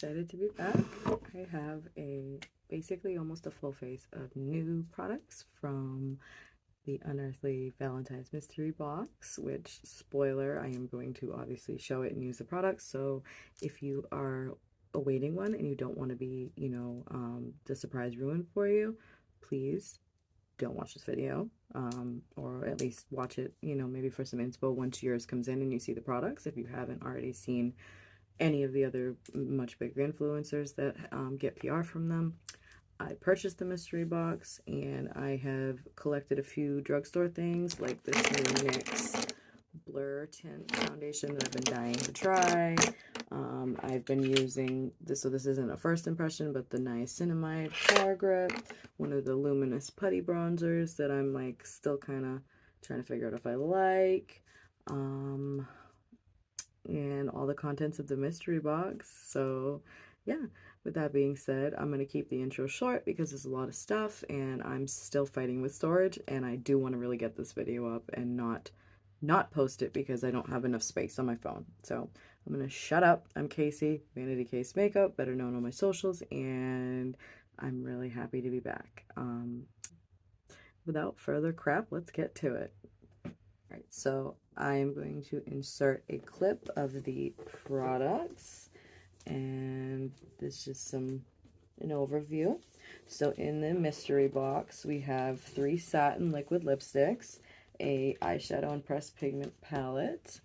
excited to be back. I have basically almost a full face of new products from the Unearthly Valentine's Mystery Box, which, spoiler, I am going to obviously show it and use the products. So if you are awaiting one and you don't want to be, the surprise ruined for you, please don't watch this video, or at least watch it, maybe for some inspo once yours comes in and you see the products, if you haven't already seen any of the other much bigger influencers that get PR from them. I purchased the mystery box and I have collected a few drugstore things like this new Nyx Blur Tint Foundation that I've been dying to try. I've been using this, so this isn't a first impression, but the Niacinamide Power Grip, one of the luminous putty bronzers that I'm like still kind of trying to figure out if I like. And all the contents of the mystery box. So yeah, with that being said, I'm going to keep the intro short because there's a lot of stuff and I'm still fighting with storage, and I do want to really get this video up and not post it because I don't have enough space on my phone. So I'm going to shut up. I'm Casey, Vanity Case Makeup, better known on my socials, and I'm really happy to be back. Without further crap, let's get to it. Alright, so I am going to insert a clip of the products, and this is an overview. So in the mystery box, we have 3 satin liquid lipsticks, a eyeshadow and pressed pigment palette,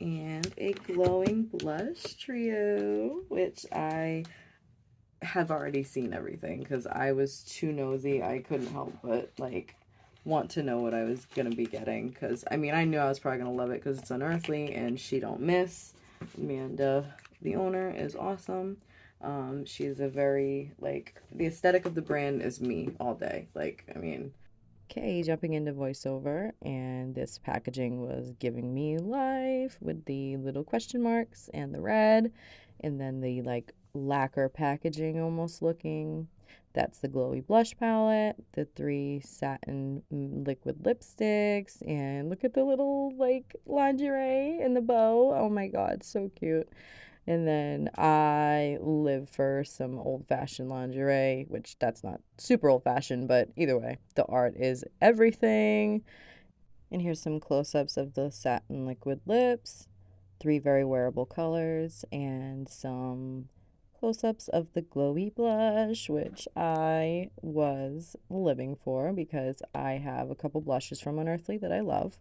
and a glowing blush trio, which I have already seen everything because I was too nosy. I couldn't help but want to know what I was gonna be getting, because I mean, I knew I was probably gonna love it because it's Unearthly and she don't miss. Amanda, the owner, is awesome. She's a very, the aesthetic of the brand is me all day. Okay, jumping into voiceover, and this packaging was giving me life with the little question marks and the red, and then the lacquer packaging almost looking. That's the Glowy blush palette, the 3 satin liquid lipsticks, and look at the little lingerie and the bow. Oh my god, so cute. And then I live for some old-fashioned lingerie, which that's not super old-fashioned, but either way, the art is everything. And here's some close-ups of the satin liquid lips, 3 very wearable colors, and some close-ups of the glowy blush, which I was living for because I have a couple blushes from Unearthly that I love.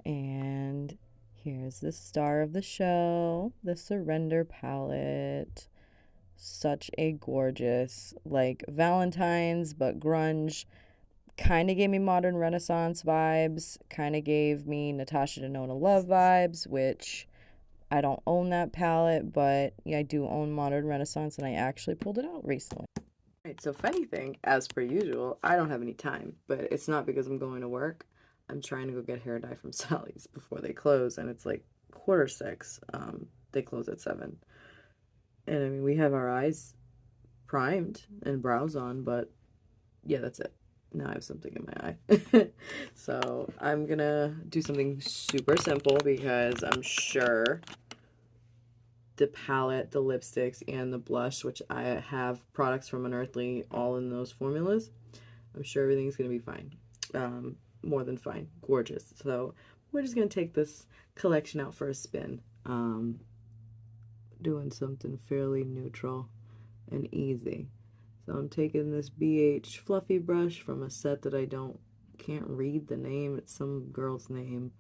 And here's the star of the show, the Surrender palette. Such a gorgeous, Valentine's, but grunge. Kind of gave me modern Renaissance vibes. Kind of gave me Natasha Denona Love vibes, which I don't own that palette, but yeah, I do own modern Renaissance, and I actually pulled it out recently. Right, so funny thing, as per usual, I don't have any time, but it's not because I'm going to work. I'm trying to go get hair dye from Sally's before they close, and it's 6:15. They close at 7. And I mean, we have our eyes primed and brows on, but yeah, that's it. Now I have something in my eye. So I'm gonna do something super simple because I'm sure the palette, the lipsticks, and the blush, which I have products from Unearthly all in those formulas, I'm sure everything's gonna be fine. More than fine. Gorgeous. So we're just gonna take this collection out for a spin. Doing something fairly neutral and easy. So I'm taking this BH fluffy brush from a set that I can't read the name. It's some girl's name.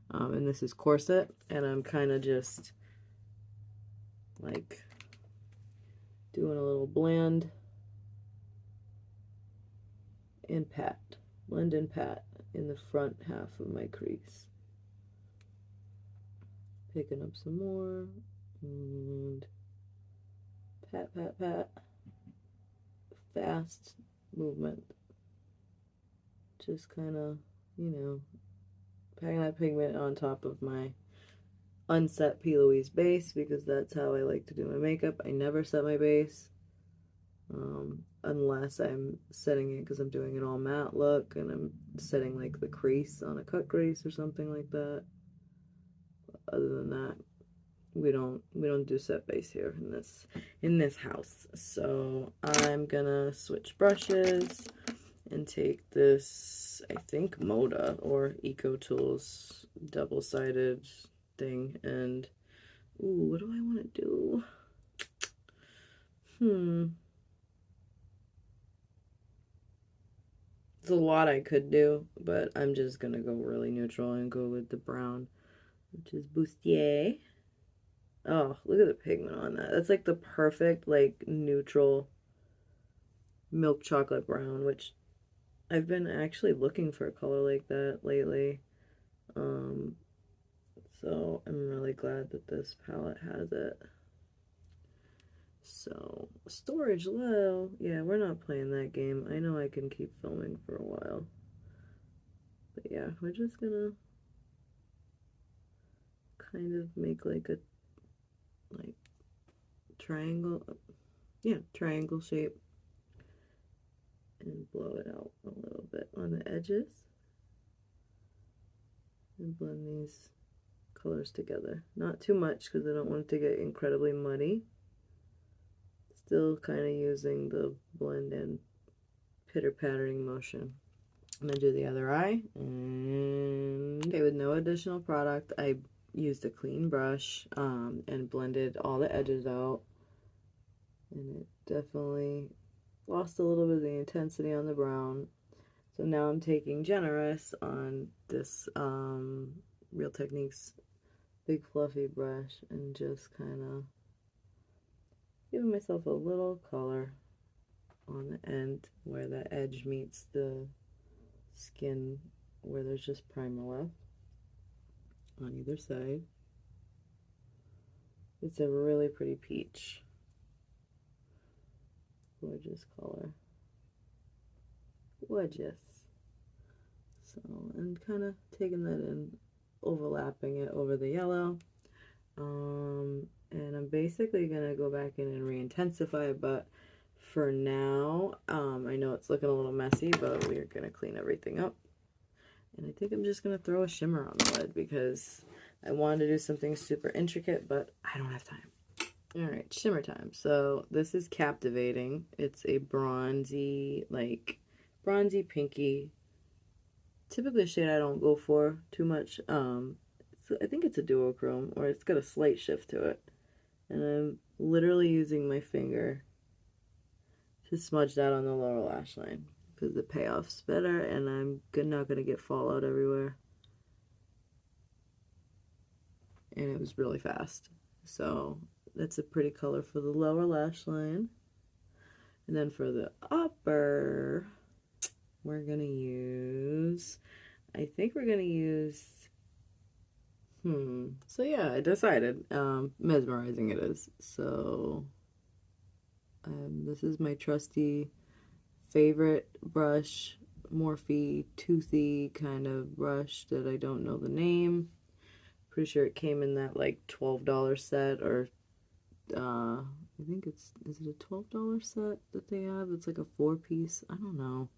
And this is Corset, and I'm kind of just doing a little blend and pat. Blend and pat in the front half of my crease. Picking up some more and pat, pat, pat. Fast movement. Just kind of, packing that pigment on top of my unset Plouise base because that's how I like to do my makeup. I never set my base unless I'm setting it because I'm doing an all matte look and I'm setting the crease on a cut crease or something like that. But other than that, we don't do set base here in this house. So I'm gonna switch brushes and take this, I think Moda or Eco Tools double-sided thing, and ooh, what do I want to do? There's a lot I could do, but I'm just gonna go really neutral and go with the brown, which is Bustier. Oh, look at the pigment on that. That's like the perfect, like, neutral milk chocolate brown, which I've been actually looking for a color like that lately. So I'm really glad that this palette has it. So, storage low. Yeah, we're not playing that game. I know I can keep filming for a while. But yeah, we're just gonna kind of make like a triangle, yeah, triangle shape, and blow it out a little bit on the edges and blend these colors together. Not too much because I don't want it to get incredibly muddy. Still kind of using the blend and pitter-pattering motion. I'm gonna do the other eye, and okay, with no additional product, I used a clean brush and blended all the edges out, and it definitely lost a little bit of the intensity on the brown. So now I'm taking Generous on this Real Techniques big fluffy brush and just kind of giving myself a little color on the end where the edge meets the skin, where there's just primer left on either side. It's a really pretty peach. Gorgeous color. Gorgeous. So, and kind of taking that in, overlapping it over the yellow. And I'm basically gonna go back in and re-intensify, but for now, I know it's looking a little messy, but we're gonna clean everything up. And I think I'm just gonna throw a shimmer on the lid because I wanted to do something super intricate, but I don't have time. Alright, shimmer time. So this is Captivating. It's a bronzy, like bronzy pinky. Typically a shade I don't go for too much. I think it's a duochrome, or it's got a slight shift to it. And I'm literally using my finger to smudge that on the lower lash line because the payoff's better, and I'm not going to get fallout everywhere. And it was really fast. So that's a pretty color for the lower lash line. And then for the upper, we're going to use, I think we're going to use, so yeah, I decided, Mesmerizing it is. So, this is my trusty favorite brush, Morphe toothy kind of brush that I don't know the name. Pretty sure it came in that like $12 set, or I think is it a $12 set that they have? It's like a 4-piece. I don't know.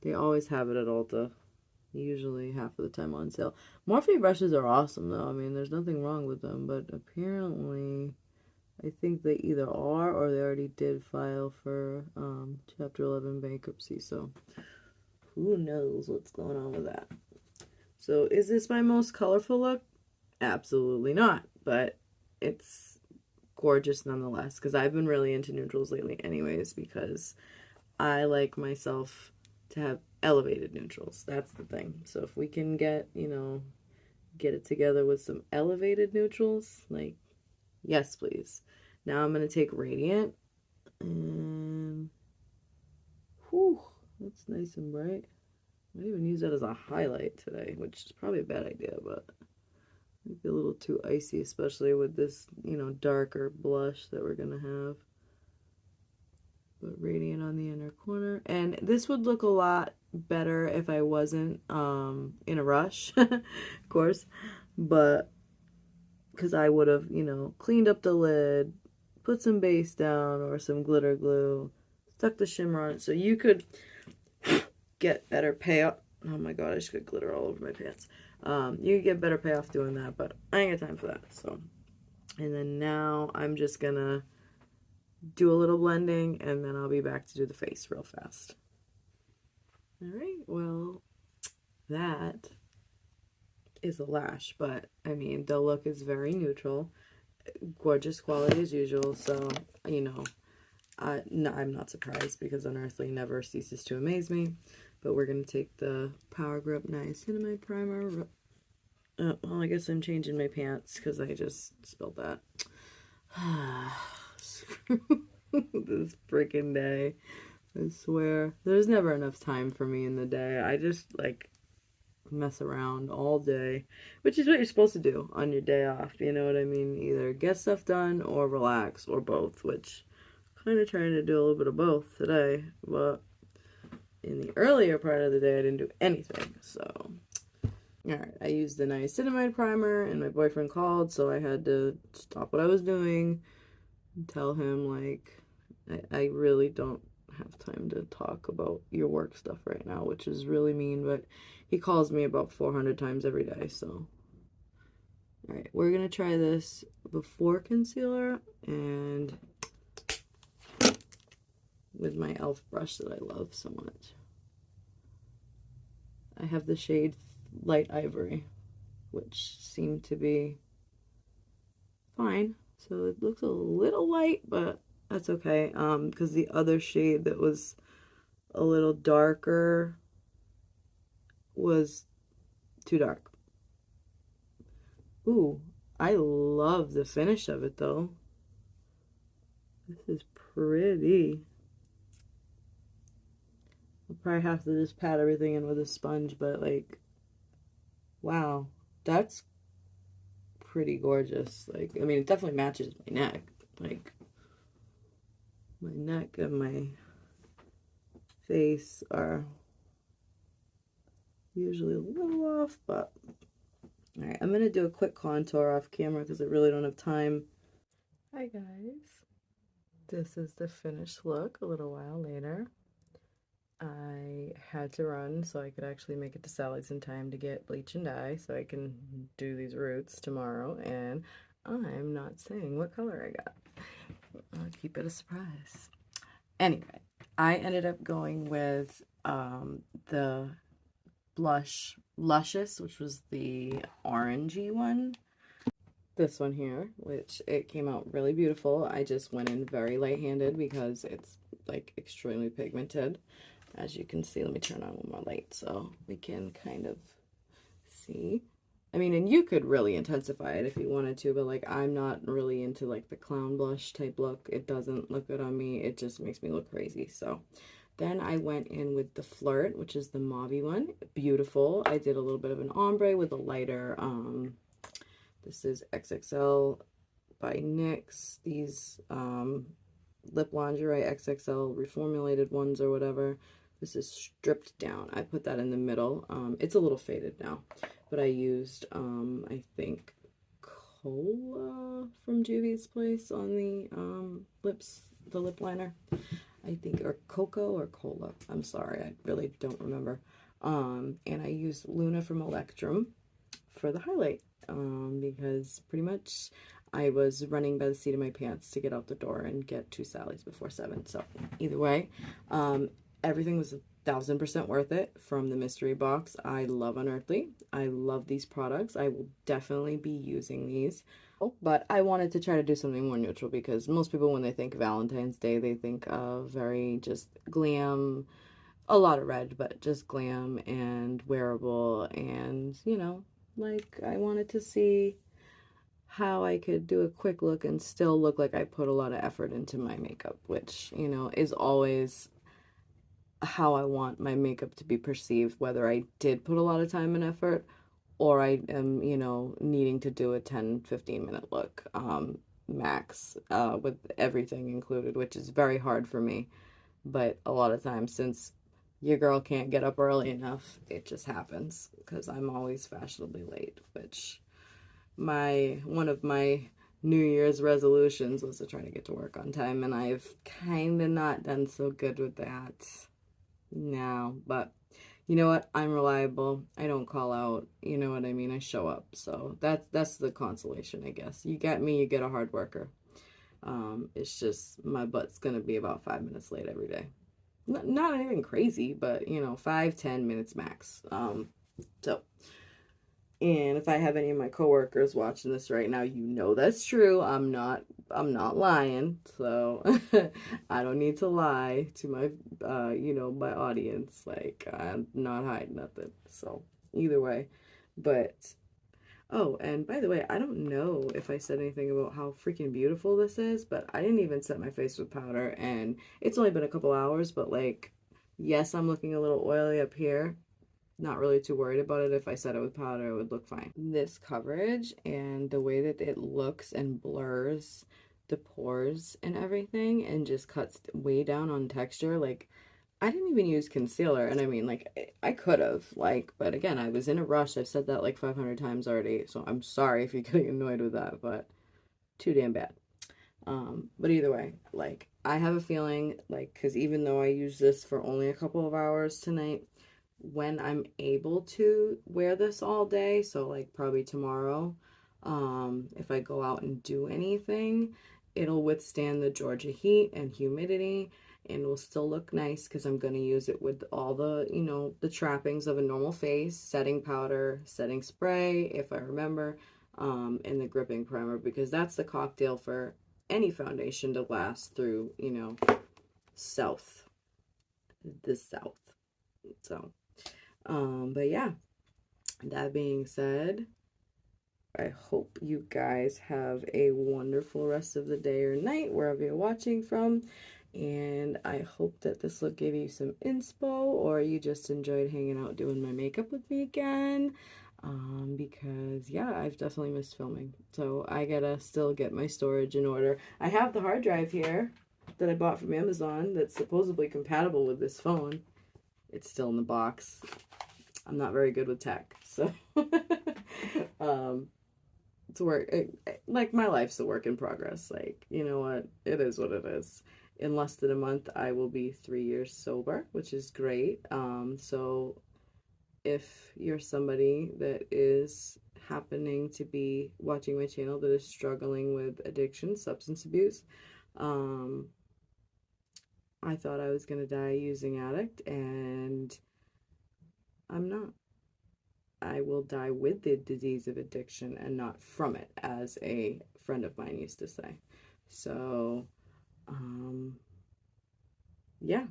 They always have it at Ulta. Usually half of the time on sale. Morphe brushes are awesome though. I mean, there's nothing wrong with them, but apparently I think they either are or they already did file for Chapter 11 bankruptcy, so who knows what's going on with that. So is this my most colorful look? Absolutely not, but it's gorgeous nonetheless, because I've been really into neutrals lately anyways, because I like myself to have elevated neutrals. That's the thing. So if we can get, get it together with some elevated neutrals, like, yes, please. Now I'm going to take Radiant, and whew, that's nice and bright. I might even use that as a highlight today, which is probably a bad idea, but might be a little too icy, especially with this, darker blush that we're going to have. But Radiant on the inner corner. And this would look a lot better if I wasn't in a rush, of course. But because I would have, cleaned up the lid, put some base down or some glitter glue, stuck the shimmer on it, so you could get better payoff. Oh my god, I just got glitter all over my pants. You could get better payoff doing that, but I ain't got time for that. So And then now I'm just gonna do a little blending, and then I'll be back to do the face real fast. All right, well, that is a lash, but I mean, the look is very neutral. Gorgeous quality as usual, so, you know, no, I'm not surprised because Unearthly never ceases to amaze me. But we're going to take the Power Grip Niacinamide Primer. Well, I guess I'm changing my pants because I just spilled that. Screw this freaking day. I swear. There's never enough time for me in the day. I just, like, mess around all day, which is what you're supposed to do on your day off. You know what I mean? Either get stuff done or relax or both, which I'm kind of trying to do a little bit of both today. But in the earlier part of the day, I didn't do anything. So, alright, I used the niacinimide primer and my boyfriend called, so I had to stop what I was doing and tell him, like, I really don't have time to talk about your work stuff right now, which is really mean, but he calls me about 400 times every day, so. Alright, we're gonna try this before concealer and with my e.l.f. brush that I love so much. I have the shade Light Ivory, which seemed to be fine. So it looks a little light, but that's okay. Because the other shade that was a little darker was too dark. Ooh, I love the finish of it though. This is pretty. I'll probably have to just pat everything in with a sponge, but like, wow, that's pretty gorgeous. Like, I mean, it definitely matches my neck. Like, my neck and my face are usually a little off, but all right, I'm gonna do a quick contour off camera because I really don't have time. Hi guys, this is the finished look a little while later. I had to run so I could actually make it to Sally's in time to get bleach and dye so I can do these roots tomorrow, and I'm not saying what color I got. I'll keep it a surprise. Anyway, I ended up going with the blush Luscious, which was the orangey one. This one here, which it came out really beautiful. I just went in very light-handed because it's like extremely pigmented. As you can see, let me turn on one more light so we can kind of see. I mean, and you could really intensify it if you wanted to, but like I'm not really into like the clown blush type look. It doesn't look good on me. It just makes me look crazy. So then I went in with the Flirt, which is the mauve one. Beautiful. I did a little bit of an ombre with a lighter, this is XXL by NYX. These Lip Lingerie XXL reformulated ones or whatever. This is stripped down. I put that in the middle. It's a little faded now, but I used, I think, Cola from Juvia's Place on the lips, the lip liner. I think, or Cocoa or Cola. I'm sorry, I really don't remember. And I used Luna from Electrum for the highlight, because pretty much I was running by the seat of my pants to get out the door and get to Sally's before 7. So either way, everything was 1000% worth it from the mystery box. I love Unearthly. I love these products. I will definitely be using these. But I wanted to try to do something more neutral because most people, when they think Valentine's Day, they think of very just glam, a lot of red, but just glam and wearable. And, you know, like I wanted to see how I could do a quick look and still look like I put a lot of effort into my makeup, which, you know, is always how I want my makeup to be perceived, whether I did put a lot of time and effort or I am, you know, needing to do a 10-15 minute look, max, with everything included, which is very hard for me. But a lot of times, since your girl can't get up early enough, it just happens because I'm always fashionably late, which one of my New Year's resolutions was to try to get to work on time, and I've kind of not done so good with that now, but you know what? I'm reliable. I don't call out. You know what I mean? I show up. So that's the consolation, I guess. You get me, you get a hard worker. It's just my butt's gonna be about 5 minutes late every day. Not anything crazy, but you know, 5-10 minutes max. So, and if I have any of my coworkers watching this right now, you know that's true. I'm not lying. So I don't need to lie to my my audience. Like, I'm not hiding nothing. So either way. But oh, and by the way, I don't know if I said anything about how freaking beautiful this is, but I didn't even set my face with powder, and it's only been a couple hours, but like, yes, I'm looking a little oily up here. Not really too worried about it. If I set it with powder, it would look fine. This coverage and the way that it looks and blurs the pores and everything and just cuts way down on texture, like, I didn't even use concealer, and I mean, like, I could have, like, but again, I was in a rush. I've said that like 500 times already, so I'm sorry if you're getting annoyed with that, but too damn bad. But either way, like, I have a feeling, like, because even though I use this for only a couple of hours tonight, when I'm able to wear this all day, so like probably tomorrow, if I go out and do anything, it'll withstand the Georgia heat and humidity and will still look nice because I'm going to use it with all the, the trappings of a normal face, setting powder, setting spray, if I remember, and the gripping primer, because that's the cocktail for any foundation to last through, south, the south. So, but yeah, that being said, I hope you guys have a wonderful rest of the day or night, wherever you're watching from. And I hope that this look gave you some inspo, or you just enjoyed hanging out doing my makeup with me again. Because yeah, I've definitely missed filming. So I gotta still get my storage in order. I have the hard drive here that I bought from Amazon that's supposedly compatible with this phone. It's still in the box. I'm not very good with tech, so it's work. Like, my life's a work in progress. Like, you know what? It is what it is. In less than a month, I will be 3 years sober, which is great. So if you're somebody that is happening to be watching my channel that is struggling with addiction, substance abuse, I thought I was gonna die using addict, and I'm not. I will die with the disease of addiction and not from it, as a friend of mine used to say. So, yeah,